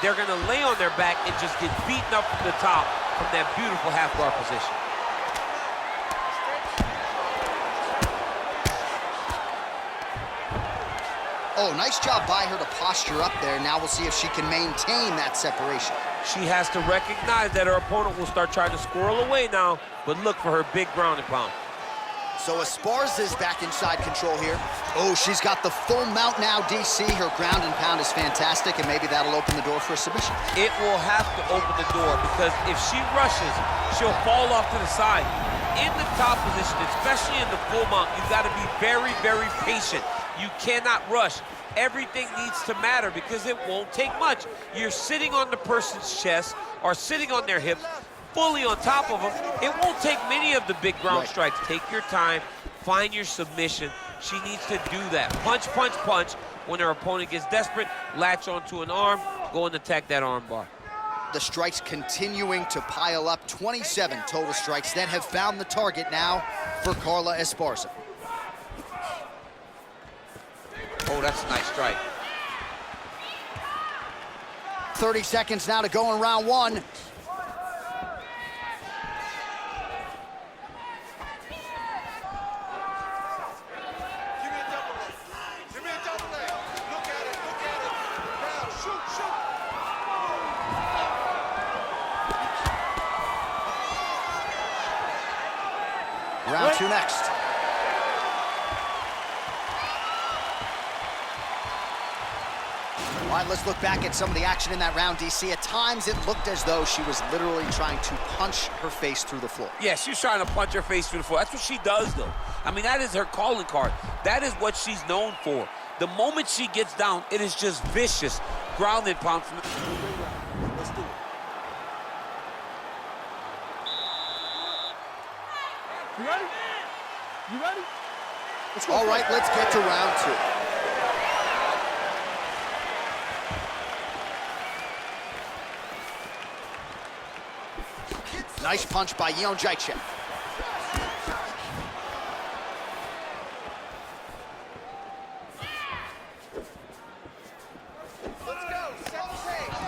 they're going to lay on their back and just get beaten up from the top from that beautiful half guard position. Oh, nice job by her to posture up there. Now we'll see if she can maintain that separation. She has to recognize that her opponent will start trying to squirrel away now, but look for her big ground and pound. So Esparza's back inside control here. Oh, she's got the full mount now, DC. Her ground and pound is fantastic, and maybe that'll open the door for a submission. It will have to open the door, because if she rushes, she'll fall off to the side. In the top position, especially in the full mount, you've got to be very, very patient. You cannot rush. Everything needs to matter, because it won't take much. You're sitting on the person's chest or sitting on their hips, fully on top of them. It won't take many of the big ground strikes. Take your time, find your submission. She needs to do that. Punch, punch, punch. When her opponent gets desperate, latch onto an arm, go and attack that arm bar. The strikes continuing to pile up. 27 total strikes that have found the target now for Carla Esparza. Oh, that's a nice strike. 30 seconds now to go in round one. Round two next. All right, let's look back at some of the action in that round, DC. At times, it looked as though she was literally trying to punch her face through the floor. Yeah, she's trying to punch her face through the floor. That's what she does, though. I mean, that is her calling card. That is what she's known for. The moment she gets down, it is just vicious. Ground and pound from the... Let's do it. You ready? You ready? Let's go. All right, let's get to round two. Nice punch by Jędrzejczyk.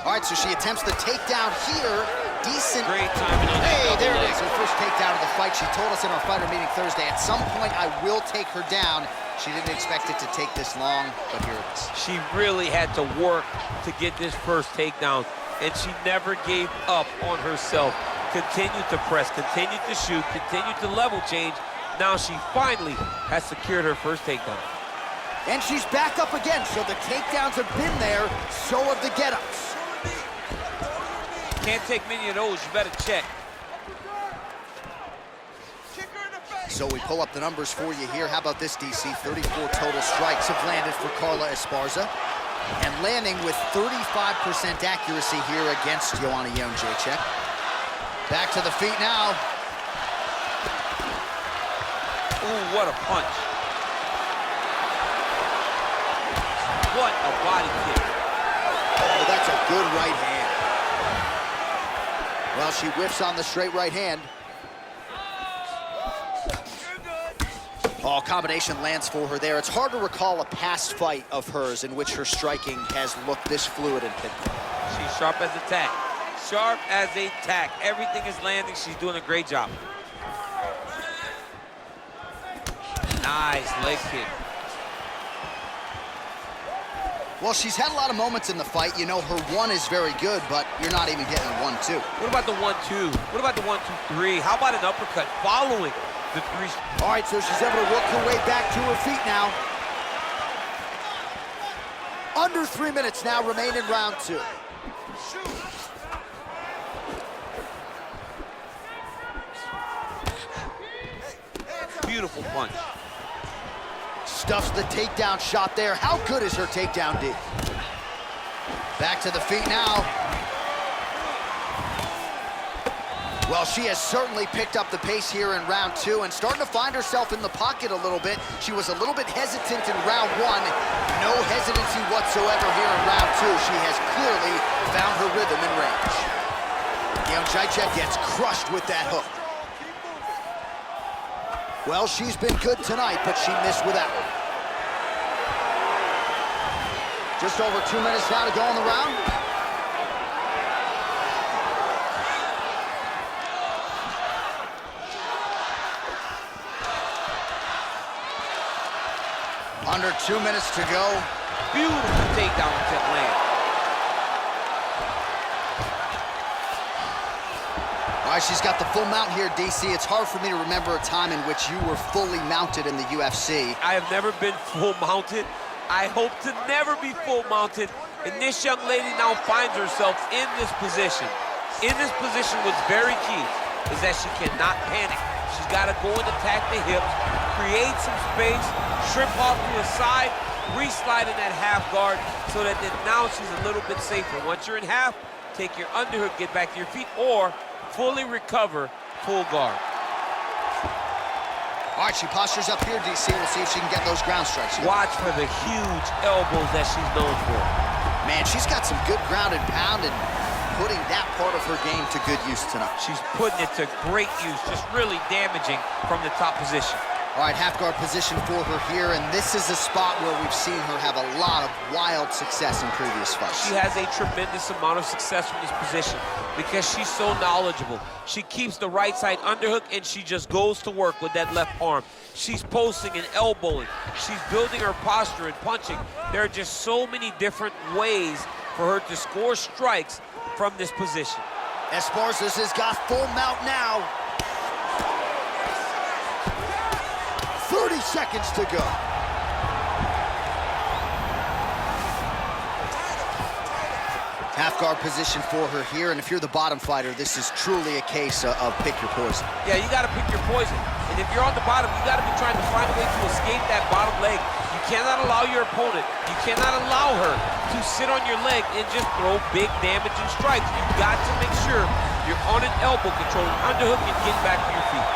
All right, so she attempts the takedown here. Decent. Great timing on that. Hey, there it is, her first takedown of the fight. She told us in our fighter meeting Thursday, at some point I will take her down. She didn't expect it to take this long, but here it is. She really had to work to get this first takedown, and she never gave up on herself. Continued to press, continued to shoot, continued to level change. Now she finally has secured her first takedown. And she's back up again, so the takedowns have been there, so have the get-ups. Can't take many of those, you better check. So we pull up the numbers for you here. How about this, DC? 34 total strikes have landed for Carla Esparza, and landing with 35% accuracy here against Joanna Jędrzejczyk. Back to the feet now. Ooh, what a punch. What a body kick. Oh, that's a good right hand. Well, she whiffs on the straight right hand. Oh, combination lands for her there. It's hard to recall a past fight of hers in which her striking has looked this fluid and pinpoint. She's sharp as a tack. Sharp as a tack. Everything is landing. She's doing a great job. Nice leg kick. Well, she's had a lot of moments in the fight. You know, her one is very good, but you're not even getting 1-2. What about the 1-2? What about the 1-2-3? How about an uppercut following the three? All right, so she's able to work her way back to her feet now. Under 3 minutes now remain in round two. Beautiful punch. Stuffs the takedown shot there. How good is her takedown, D? Back to the feet now. Well, she has certainly picked up the pace here in round two and starting to find herself in the pocket a little bit. She was a little bit hesitant in round one. No hesitancy whatsoever here in round two. She has clearly found her rhythm in range. Jędrzejczyk gets crushed with that hook. Well, she's been good tonight, but she missed with that one. Just over 2 minutes now to go in the round. Under 2 minutes to go. Beautiful takedown attempt land. All right, she's got the full mount here, DC. It's hard for me to remember a time in which you were fully mounted in the UFC. I have never been full mounted. I hope to never be full mounted. And this young lady now finds herself in this position. In this position, what's very key is that she cannot panic. She's got to go and attack the hips, create some space, shrimp off to the side, re-slide in that half guard so that then now she's a little bit safer. Once you're in half, take your underhook, get back to your feet, or fully recover, full guard. All right, she postures up here, DC. We'll see if she can get those ground strikes. Watch for the huge elbows that she's known for. Man, she's got some good ground and pound and putting that part of her game to good use tonight. She's putting it to great use, just really damaging from the top position. All right, half guard position for her here, and this is a spot where we've seen her have a lot of wild success in previous fights. She has a tremendous amount of success from this position because she's so knowledgeable. She keeps the right side underhook, and she just goes to work with that left arm. She's posting and elbowing. She's building her posture and punching. There are just so many different ways for her to score strikes from this position. Esparza's has got full mount now. 30 seconds to go. Half guard position for her here, and if you're the bottom fighter, this is truly a case of pick your poison. Yeah, you gotta pick your poison. And if you're on the bottom, you gotta be trying to find a way to escape that bottom leg. You cannot allow your opponent, you cannot allow her to sit on your leg and just throw big damaging strikes. You've got to make sure you're on an elbow, controlling underhook and getting back to your feet.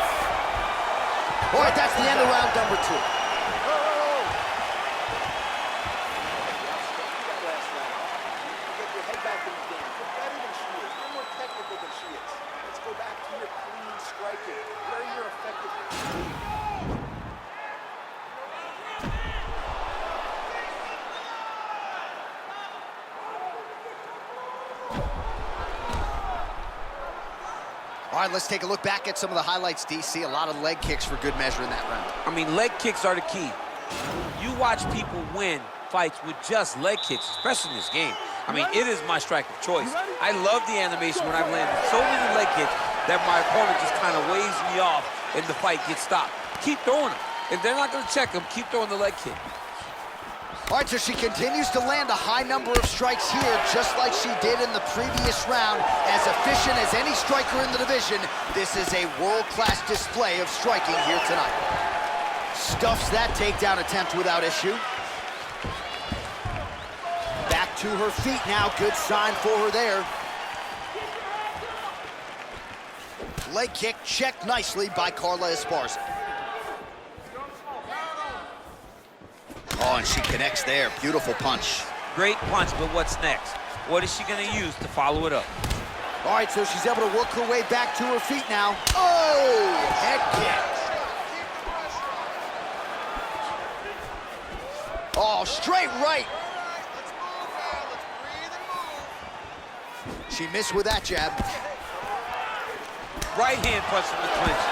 All right, that's the end of round number 2. All right, let's take a look back at some of the highlights, DC. A lot of leg kicks for good measure in that round. I mean, leg kicks are the key. You watch people win fights with just leg kicks, especially in this game. I mean, it is my strike of choice. I love the animation when I've landed so many leg kicks that my opponent just kind of waves me off and the fight gets stopped. Keep throwing them. If they're not going to check them, keep throwing the leg kick. All right, so she continues to land a high number of strikes here, just like she did in the previous round. As efficient as any striker in the division, this is a world-class display of striking here tonight. Stuffs that takedown attempt without issue. Back to her feet now, good sign for her there. Leg kick checked nicely by Carla Esparza. Oh, and she connects there. Beautiful punch. Great punch, but what's next? What is she going to use to follow it up? All right, so she's able to work her way back to her feet now. Oh, head kick. Oh, straight right. She missed with that jab. Right hand punch from the clinch.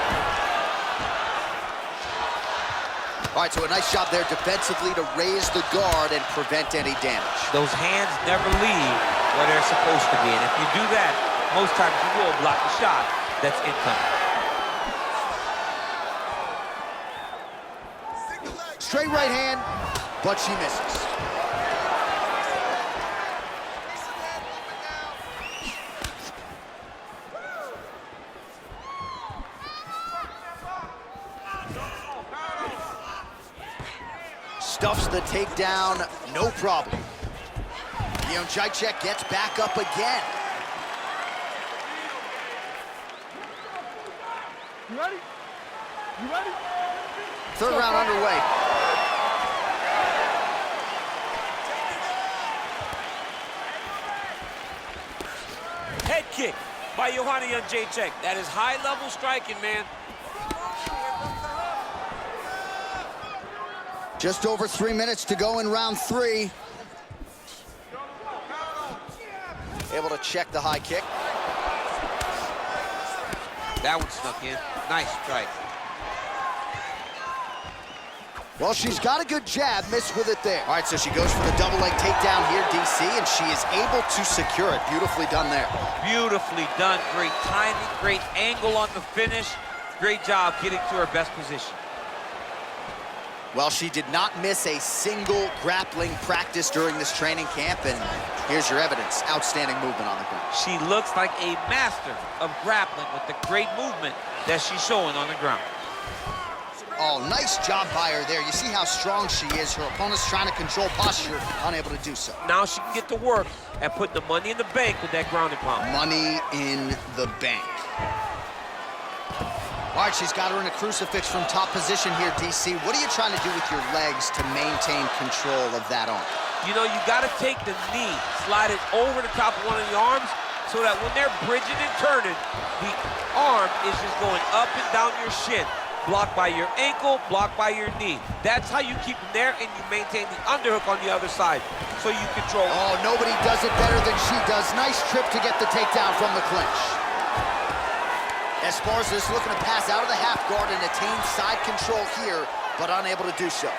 All right, so a nice job there defensively to raise the guard and prevent any damage. Those hands never leave where they're supposed to be. And if you do that, most times you will block the shot that's incoming. Straight right hand, but she misses. Stuffs the takedown, no problem. Jędrzejczyk gets back up again. You ready? You ready? Third round underway. Head kick by Joanna Jędrzejczyk. That is high-level striking, man. Just over 3 minutes to go in round 3. Able to check the high kick. That one snuck in. Nice strike. Well, she's got a good jab, missed with it there. All right, so she goes for the double leg takedown here, DC, and she is able to secure it. Beautifully done there. Beautifully done. Great timing, great angle on the finish. Great job getting to her best position. Well, she did not miss a single grappling practice during this training camp, and here's your evidence. Outstanding movement on the ground. She looks like a master of grappling with the great movement that she's showing on the ground. Oh, nice job by her there. You see how strong she is. Her opponent's trying to control posture, unable to do so. Now she can get to work and put the money in the bank with that ground and pound. Money in the bank. All right, she's got her in a crucifix from top position here, DC. What are you trying to do with your legs to maintain control of that arm? You know, you got to take the knee, slide it over the top of one of the arms so that when they're bridging and turning, the arm is just going up and down your shin. Blocked by your ankle, blocked by your knee. That's how you keep them there, and you maintain the underhook on the other side, so you control. Oh, nobody does it better than she does. Nice trip to get the takedown from the clinch. Esparza is looking to pass out of the half guard and attain side control here, but unable to do so.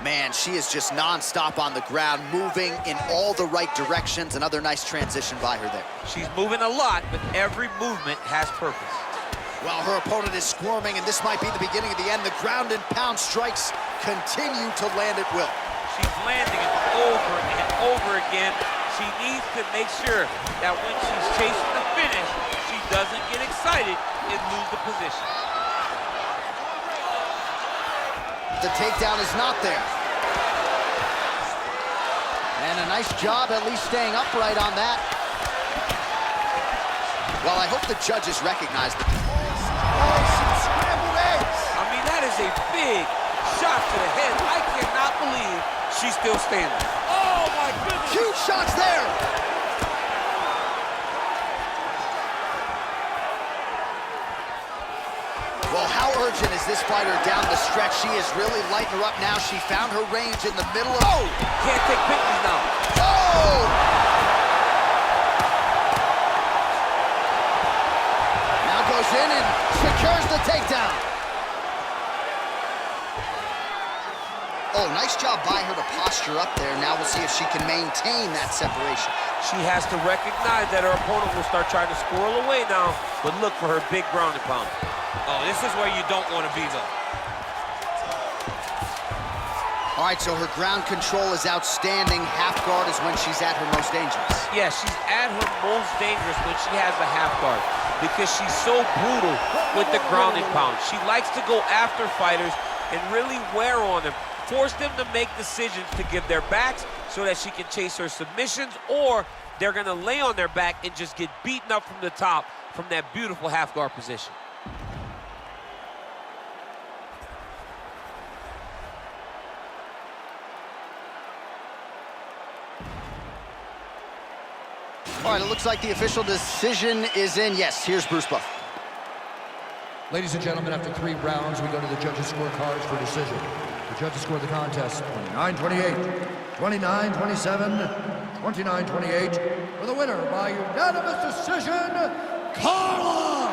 Man, she is just non-stop on the ground, moving in all the right directions. Another nice transition by her there. She's moving a lot, but every movement has purpose. Well, her opponent is squirming, and this might be the beginning of the end. The ground and pound strikes continue to land at will. She's landing it over and over again. She needs to make sure that when she's chasing the finish, she doesn't get excited and lose the position. The takedown is not there. And a nice job at least staying upright on that. Well, I hope the judges recognize that. Scrambled eggs. I mean, that is a big shot to the head. I cannot believe she's still standing. Oh, my goodness. Huge shots there. Well, how urgent is this fighter down the stretch? She is really lighting her up now. She found her range in the middle of... Oh! Can't take pictures now. Oh! Now goes in and secures the takedown. Oh, nice job by her to posture up there. Now we'll see if she can maintain that separation. She has to recognize that her opponent will start trying to squirrel away now, but look for her big ground and pound. Oh, this is where you don't want to be, though. All right, so her ground control is outstanding. Half guard is when she's at her most dangerous. Yeah, she's at her most dangerous when she has a half guard because she's so brutal with the ground and pound. She likes to go after fighters and really wear on them, force them to make decisions to give their backs so that she can chase her submissions, or they're going to lay on their back and just get beaten up from the top from that beautiful half guard position. All right, it looks like the official decision is in. Yes, here's Bruce Buffer. Ladies and gentlemen, after 3 rounds, we go to the judges' scorecards for decision. The judges score the contest 29-28, 29-27, 29-28. For the winner by unanimous decision, Carla